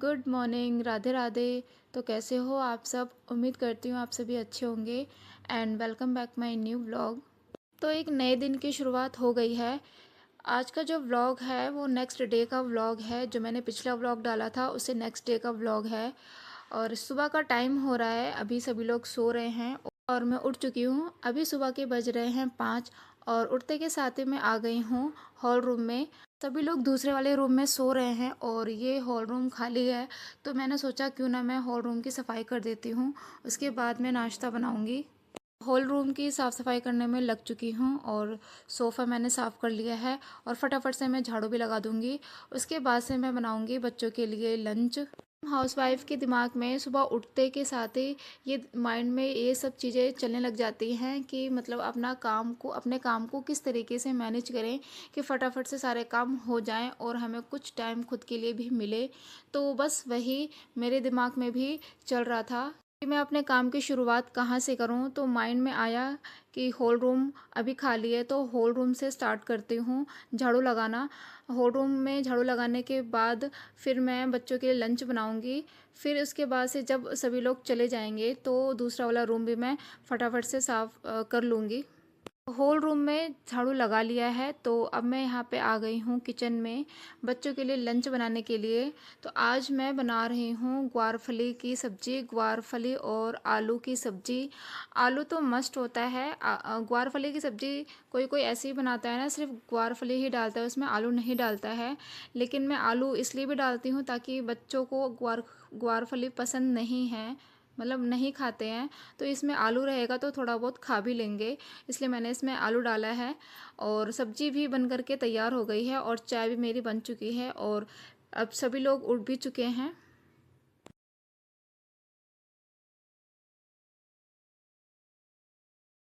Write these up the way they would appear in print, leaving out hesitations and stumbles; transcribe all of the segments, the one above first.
Good morning, Radhe Radhe. तो कैसे हो आप सब? उम्मीद करती हूँ आप सभी अच्छे होंगे। And welcome back my new vlog. तो एक नए दिन की शुरुआत हो गई है। आज का जो व्लॉग है वो नेक्स्ट डे का व्लॉग है। जो मैंने पिछला व्लॉग डाला था उससे नेक्स्ट डे का व्लॉग है। और सुबह का टाइम हो रहा है, अभी सभी लोग सो रहे हैं और मैं उठ चुकी हूँ। अभी सुबह के बज रहे हैं 5 और उठते के साथ ही मैं आ गई हूँ हॉल रूम में। सभी लोग दूसरे वाले रूम में सो रहे हैं और ये हॉल रूम खाली है। तो मैंने सोचा क्यों ना मैं हॉल रूम की सफाई कर देती हूँ, उसके बाद मैं नाश्ता बनाऊँगी। हॉल रूम की साफ़ सफाई करने में लग चुकी हूँ और सोफ़ा मैंने साफ़ कर लिया है और फटाफट से मैं झाड़ू भी लगा दूँगी। उसके बाद से मैं बनाऊँगी बच्चों के लिए लंच। हाउसवाइफ के दिमाग में सुबह उठते के साथ ही ये माइंड में ये सब चीज़ें चलने लग जाती हैं कि मतलब अपने काम को किस तरीके से मैनेज करें कि फटाफट से सारे काम हो जाएं और हमें कुछ टाइम खुद के लिए भी मिले। तो बस वही मेरे दिमाग में भी चल रहा था कि मैं अपने काम की शुरुआत कहाँ से करूँ। तो माइंड में आया कि हॉल रूम अभी खाली है तो हॉल रूम से स्टार्ट करती हूँ झाड़ू लगाना। हॉल रूम में झाड़ू लगाने के बाद फिर मैं बच्चों के लिए लंच बनाऊँगी। फिर उसके बाद से जब सभी लोग चले जाएंगे तो दूसरा वाला रूम भी मैं फटाफट से साफ़ कर लूँगी। होल रूम में झाड़ू लगा लिया है तो अब मैं यहाँ पे आ गई हूँ किचन में बच्चों के लिए लंच बनाने के लिए। तो आज मैं बना रही हूँ ग्वारफली की सब्ज़ी, ग्वारफली और आलू की सब्ज़ी। आलू तो मस्ट होता है। ग्वारफली की सब्ज़ी कोई कोई ऐसे ही बनाता है ना, सिर्फ ग्वारफली ही डालता है, उसमें आलू नहीं डालता है। लेकिन मैं आलू इसलिए भी डालती हूँ ताकि बच्चों को ग्वारफली पसंद नहीं है, मतलब नहीं खाते हैं। तो इसमें आलू रहेगा तो थोड़ा बहुत खा भी लेंगे, इसलिए मैंने इसमें आलू डाला है। और सब्जी भी बन करके तैयार हो गई है और चाय भी मेरी बन चुकी है और अब सभी लोग उठ भी चुके हैं।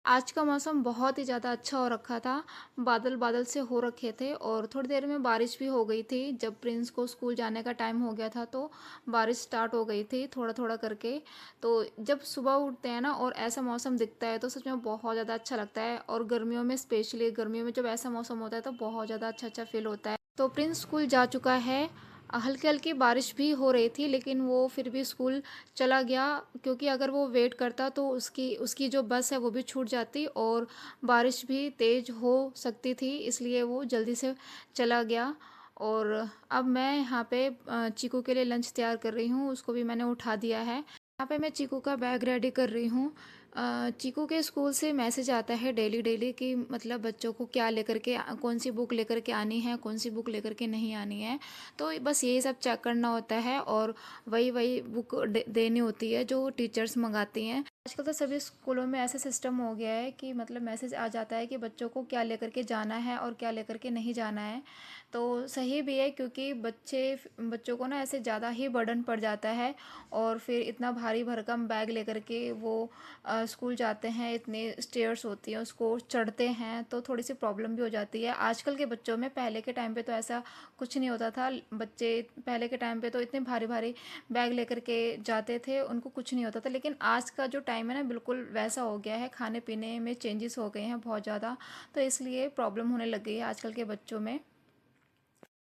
आज का मौसम बहुत ही ज़्यादा अच्छा हो रखा था। बादल बादल से हो रखे थे और थोड़ी देर में बारिश भी हो गई थी। जब प्रिंस को स्कूल जाने का टाइम हो गया था तो बारिश स्टार्ट हो गई थी थोड़ा थोड़ा करके। तो जब सुबह उठते हैं ना और ऐसा मौसम दिखता है तो सच में बहुत ज़्यादा अच्छा लगता है। और गर्मियों में, स्पेशली गर्मियों में जब ऐसा मौसम होता है तो बहुत ज़्यादा अच्छा अच्छा फील होता है। तो प्रिंस स्कूल जा चुका है। हल्की हल्की बारिश भी हो रही थी लेकिन वो फिर भी स्कूल चला गया, क्योंकि अगर वो वेट करता तो उसकी उसकी जो बस है वो भी छूट जाती और बारिश भी तेज़ हो सकती थी, इसलिए वो जल्दी से चला गया। और अब मैं यहाँ पे चीकू के लिए लंच तैयार कर रही हूँ, उसको भी मैंने उठा दिया है। यहाँ पे मैं चीकू का बैग रेडी कर रही हूँ। चीकू के स्कूल से मैसेज आता है डेली डेली कि मतलब बच्चों को क्या लेकर के, कौन सी बुक लेकर के आनी है, कौन सी बुक लेकर के नहीं आनी है। तो बस यही सब चेक करना होता है और वही वही बुक देनी होती है जो टीचर्स मंगाती हैं। आजकल तो सभी स्कूलों में ऐसा सिस्टम हो गया है कि मतलब मैसेज आ जाता है कि बच्चों को क्या लेकर के जाना है और क्या लेकर के नहीं जाना है। तो सही भी है, क्योंकि बच्चों को ना ऐसे ज़्यादा ही बर्डन पड़ जाता है और फिर इतना भारी भरकम बैग लेकर के वो स्कूल जाते हैं, इतने स्टेयर्स होती हैं उसको चढ़ते हैं तो थोड़ी सी प्रॉब्लम भी हो जाती है आजकल के बच्चों में। पहले के टाइम पे तो ऐसा कुछ नहीं होता था। बच्चे पहले के टाइम पे तो इतने भारी भारी बैग लेकर के जाते थे, उनको कुछ नहीं होता था। लेकिन आज का जो टाइम है ना बिल्कुल वैसा हो गया है, खाने पीने में चेंजेस हो गए हैं बहुत ज़्यादा। तो इसलिए प्रॉब्लम होने लग गई है आजकल के बच्चों में।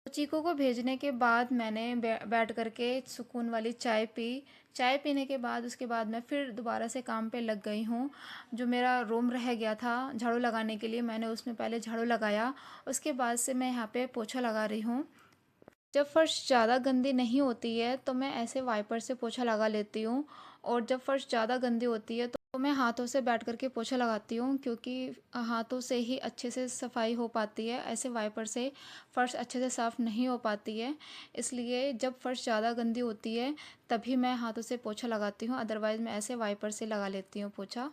तो चीकू को भेजने के बाद मैंने बैठ करके सुकून वाली चाय पी। चाय पीने के बाद उसके बाद मैं फिर दोबारा से काम पे लग गई हूँ। जो मेरा रूम रह गया था झाड़ू लगाने के लिए, मैंने उसमें पहले झाड़ू लगाया। उसके बाद से मैं यहाँ पे पोछा लगा रही हूँ। जब फर्श ज़्यादा गंदी नहीं होती है तो मैं ऐसे वाइपर से पोछा लगा लेती हूँ। और जब फर्श ज़्यादा गंदी होती है तो मैं हाथों से बैठ करके पोछा लगाती हूँ, क्योंकि हाथों से ही अच्छे से सफाई हो पाती है, ऐसे वाइपर से फ़र्श अच्छे से साफ़ नहीं हो पाती है। इसलिए जब फर्श ज़्यादा गंदी होती है तभी मैं हाथों से पोछा लगाती हूँ, अदरवाइज़ मैं ऐसे वाइपर से लगा लेती हूँ पोछा।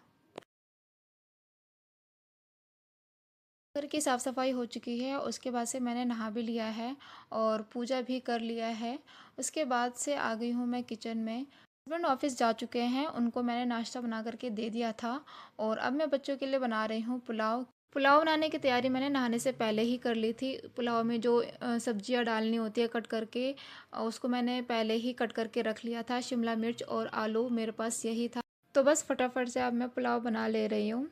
घर की साफ़ सफाई हो चुकी है, उसके बाद से मैंने नहा भी लिया है और पूजा भी कर लिया है। उसके बाद से आ गई हूँ मैं किचन में। हस्बैंड ऑफिस जा चुके हैं, उनको मैंने नाश्ता बना करके दे दिया था और अब मैं बच्चों के लिए बना रही हूँ पुलाव। पुलाव बनाने की तैयारी मैंने नहाने से पहले ही कर ली थी। पुलाव में जो सब्जियां डालनी होती है कट करके, उसको मैंने पहले ही कट करके रख लिया था। शिमला मिर्च और आलू मेरे पास यही था। तो बस फटाफट से अब मैं पुलाव बना ले रही हूँ।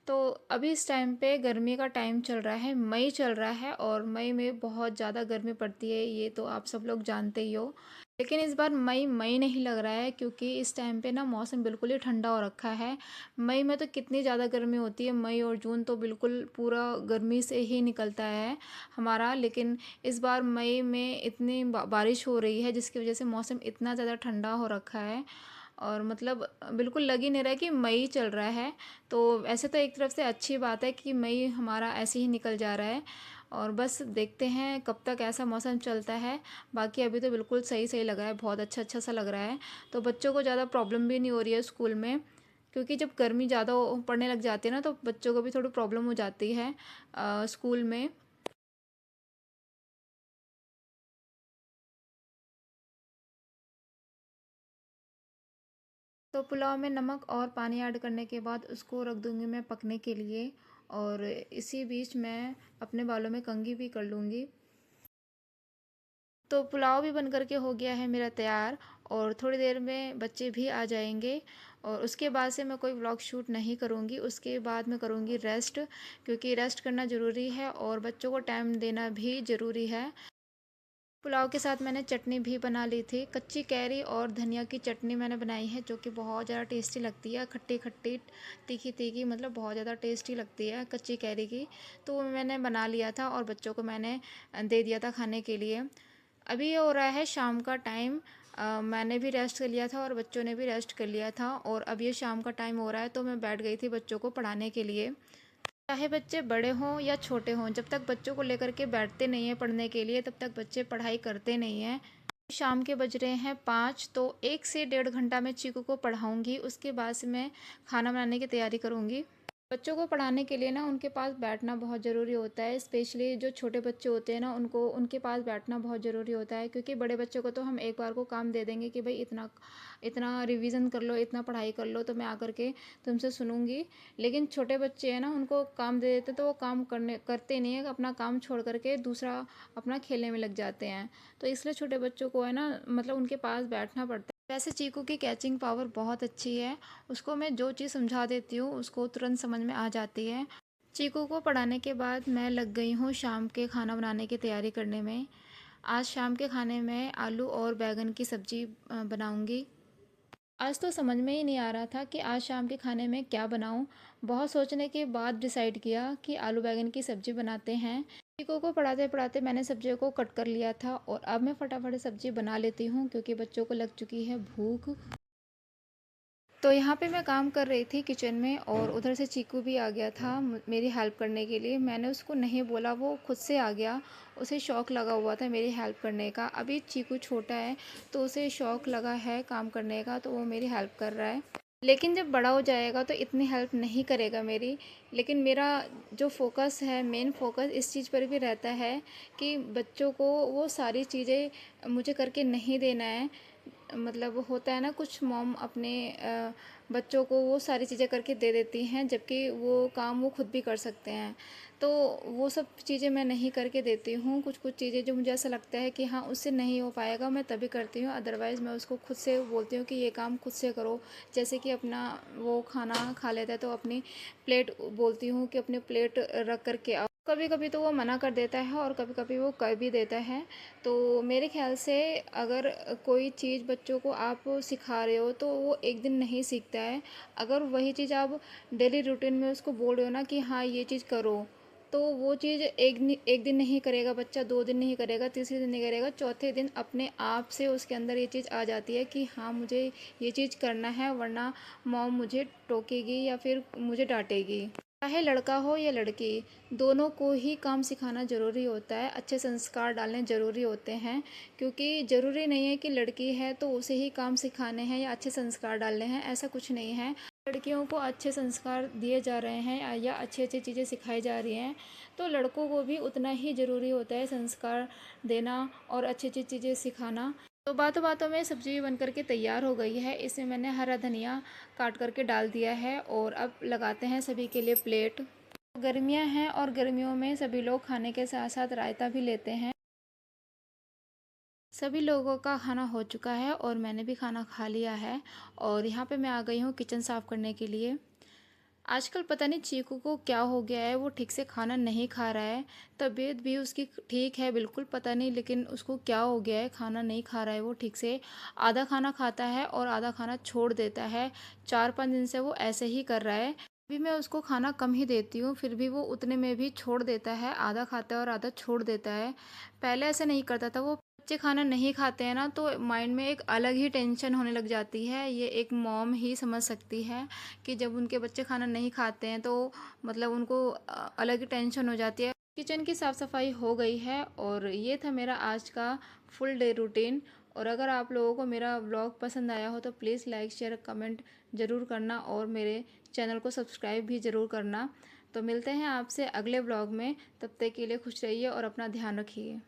तो अभी इस टाइम पे गर्मी का टाइम चल रहा है, मई चल रहा है और मई में बहुत ज़्यादा गर्मी पड़ती है, ये तो आप सब लोग जानते ही हो। लेकिन इस बार मई मई नहीं लग रहा है, क्योंकि इस टाइम पे ना मौसम बिल्कुल ही ठंडा हो रखा है। मई में तो कितनी ज़्यादा गर्मी होती है, मई और जून तो बिल्कुल पूरा गर्मी से ही निकलता है हमारा। लेकिन इस बार मई में इतनी बारिश हो रही है, जिसकी वजह से मौसम इतना ज़्यादा ठंडा हो रखा है और मतलब बिल्कुल लग ही नहीं रहा है कि मई चल रहा है। तो ऐसे तो एक तरफ से अच्छी बात है कि मई हमारा ऐसे ही निकल जा रहा है, और बस देखते हैं कब तक ऐसा मौसम चलता है। बाकी अभी तो बिल्कुल सही सही लग रहा है, बहुत अच्छा अच्छा सा लग रहा है। तो बच्चों को ज़्यादा प्रॉब्लम भी नहीं हो रही है स्कूल में, क्योंकि जब गर्मी ज़्यादा पड़ने लग जाती है ना, तो बच्चों को भी थोड़ी प्रॉब्लम हो जाती है स्कूल में। तो पुलाव में नमक और पानी ऐड करने के बाद उसको रख दूंगी मैं पकने के लिए, और इसी बीच मैं अपने बालों में कंघी भी कर लूँगी। तो पुलाव भी बन करके हो गया है मेरा तैयार, और थोड़ी देर में बच्चे भी आ जाएंगे और उसके बाद से मैं कोई व्लॉग शूट नहीं करूँगी। उसके बाद मैं करूँगी रेस्ट, क्योंकि रेस्ट करना ज़रूरी है और बच्चों को टाइम देना भी ज़रूरी है। पुलाव के साथ मैंने चटनी भी बना ली थी, कच्ची कैरी और धनिया की चटनी मैंने बनाई है, जो कि बहुत ज़्यादा टेस्टी लगती है, खट्टी खट्टी तीखी तीखी, मतलब बहुत ज़्यादा टेस्टी लगती है कच्ची कैरी की। तो वो मैंने बना लिया था और बच्चों को मैंने दे दिया था खाने के लिए। अभी ये हो रहा है शाम का टाइम। मैंने भी रेस्ट कर लिया था और बच्चों ने भी रेस्ट कर लिया था, और अब ये शाम का टाइम हो रहा है, तो मैं बैठ गई थी बच्चों को पढ़ाने के लिए। चाहे बच्चे बड़े हों या छोटे हों, जब तक बच्चों को लेकर के बैठते नहीं हैं पढ़ने के लिए, तब तक बच्चे पढ़ाई करते नहीं हैं। शाम के बज रहे हैं 5, तो 1 से 1.5 घंटा मैं चीकू को पढ़ाऊँगी, उसके बाद से मैं खाना बनाने की तैयारी करूँगी। बच्चों को पढ़ाने के लिए ना उनके पास बैठना बहुत ज़रूरी होता है, स्पेशली जो छोटे बच्चे होते हैं ना, उनको उनके पास बैठना बहुत ज़रूरी होता है। क्योंकि बड़े बच्चों को तो हम एक बार को काम दे देंगे कि भाई इतना इतना रिवीजन कर लो, इतना पढ़ाई कर लो, तो मैं आकर के तुमसे सुनूंगी। लेकिन छोटे बच्चे हैं ना, उनको काम दे देते तो वो काम करते नहीं है, अपना काम छोड़ करके दूसरा अपना खेलने में लग जाते हैं। तो इसलिए छोटे बच्चों को है ना, मतलब उनके पास बैठना पड़ता है। वैसे चीकू की कैचिंग पावर बहुत अच्छी है, उसको मैं जो चीज़ समझा देती हूँ उसको तुरंत समझ में आ जाती है। चीकू को पढ़ाने के बाद मैं लग गई हूँ शाम के खाना बनाने की तैयारी करने में। आज शाम के खाने में आलू और बैगन की सब्ज़ी बनाऊंगी। आज तो समझ में ही नहीं आ रहा था कि आज शाम के खाने में क्या बनाऊं। बहुत सोचने के बाद डिसाइड किया कि आलू बैगन की सब्ज़ी बनाते हैं। चीकू को पढ़ाते पढ़ाते मैंने सब्जियों को कट कर लिया था, और अब मैं फटाफट सब्ज़ी बना लेती हूँ, क्योंकि बच्चों को लग चुकी है भूख। तो यहाँ पे मैं काम कर रही थी किचन में, और उधर से चीकू भी आ गया था मेरी हेल्प करने के लिए। मैंने उसको नहीं बोला, वो खुद से आ गया। उसे शौक़ लगा हुआ था मेरी हेल्प करने का। अभी चीकू छोटा है, तो उसे शौक़ लगा है काम करने का, तो वो मेरी हेल्प कर रहा है। लेकिन जब बड़ा हो जाएगा तो इतनी हेल्प नहीं करेगा मेरी। लेकिन मेरा जो फ़ोकस है, मेन फ़ोकस इस चीज़ पर भी रहता है कि बच्चों को वो सारी चीज़ें मुझे करके नहीं देना है। मतलब होता है ना, कुछ मॉम अपने बच्चों को वो सारी चीज़ें करके दे देती हैं, जबकि वो काम वो खुद भी कर सकते हैं। तो वो सब चीज़ें मैं नहीं करके देती हूँ। कुछ कुछ चीज़ें जो मुझे ऐसा लगता है कि हाँ उससे नहीं हो पाएगा, मैं तभी करती हूँ, अदरवाइज़ मैं उसको खुद से बोलती हूँ कि ये काम खुद से करो। जैसे कि अपना वो खाना खा लेता है तो अपनी प्लेट बोलती हूँ कि अपनी प्लेट रख कर के आओ। कभी कभी तो वो मना कर देता है और कभी कभी वो कर भी देता है। तो मेरे ख्याल से अगर कोई चीज़ बच्चों को आप सिखा रहे हो तो वो एक दिन नहीं सीखता है। अगर वही चीज़ आप डेली रूटीन में उसको बोल रहे हो ना कि हाँ ये चीज़ करो, तो वो चीज़ एक दिन नहीं करेगा बच्चा, 2 दिन नहीं करेगा, तीसरे दिन नहीं करेगा, चौथे दिन अपने आप से उसके अंदर ये चीज़ आ जाती है कि हाँ मुझे ये चीज़ करना है, वरना मॉम मुझे टोकेगी या फिर मुझे डांटेगी। चाहे लड़का हो या लड़की, दोनों को ही काम सिखाना ज़रूरी होता है, अच्छे संस्कार डालने ज़रूरी होते हैं। क्योंकि ज़रूरी नहीं है कि लड़की है तो उसे ही काम सिखाने हैं या अच्छे संस्कार डालने हैं, ऐसा कुछ नहीं है। लड़कियों को अच्छे संस्कार दिए जा रहे हैं या अच्छी अच्छी चीज़ें सिखाई जा रही हैं, तो लड़कों को भी उतना ही ज़रूरी होता है संस्कार देना और अच्छी अच्छी चीज़ें सिखाना। तो बातों बातों में सब्ज़ी भी बन करके तैयार हो गई है। इसमें मैंने हरा धनिया काट करके डाल दिया है, और अब लगाते हैं सभी के लिए प्लेट। गर्मियां हैं और गर्मियों में सभी लोग खाने के साथ साथ रायता भी लेते हैं। सभी लोगों का खाना हो चुका है और मैंने भी खाना खा लिया है, और यहाँ पे मैं आ गई हूँ किचन साफ़ करने के लिए। आजकल पता नहीं चीकू को क्या हो गया है, वो ठीक से खाना नहीं खा रहा है। तबीयत भी उसकी ठीक है बिल्कुल, पता नहीं लेकिन उसको क्या हो गया है, खाना नहीं खा रहा है वो ठीक से। आधा खाना खाता है और आधा खाना छोड़ देता है। 4-5 दिन से वो ऐसे ही कर रहा है। अभी मैं उसको खाना कम ही देती हूँ, फिर भी वो उतने में भी छोड़ देता है, आधा खाता है और आधा छोड़ देता है। पहले ऐसे नहीं करता था वो। बच्चे खाना नहीं खाते हैं ना, तो माइंड में एक अलग ही टेंशन होने लग जाती है। ये एक मॉम ही समझ सकती है कि जब उनके बच्चे खाना नहीं खाते हैं तो मतलब उनको अलग ही टेंशन हो जाती है। किचन की साफ़ सफाई हो गई है और ये था मेरा आज का फुल डे रूटीन। और अगर आप लोगों को मेरा व्लॉग पसंद आया हो तो प्लीज़ लाइक शेयर कमेंट ज़रूर करना और मेरे चैनल को सब्सक्राइब भी ज़रूर करना। तो मिलते हैं आपसे अगले व्लॉग में, तब तक के लिए खुश रहिए और अपना ध्यान रखिए।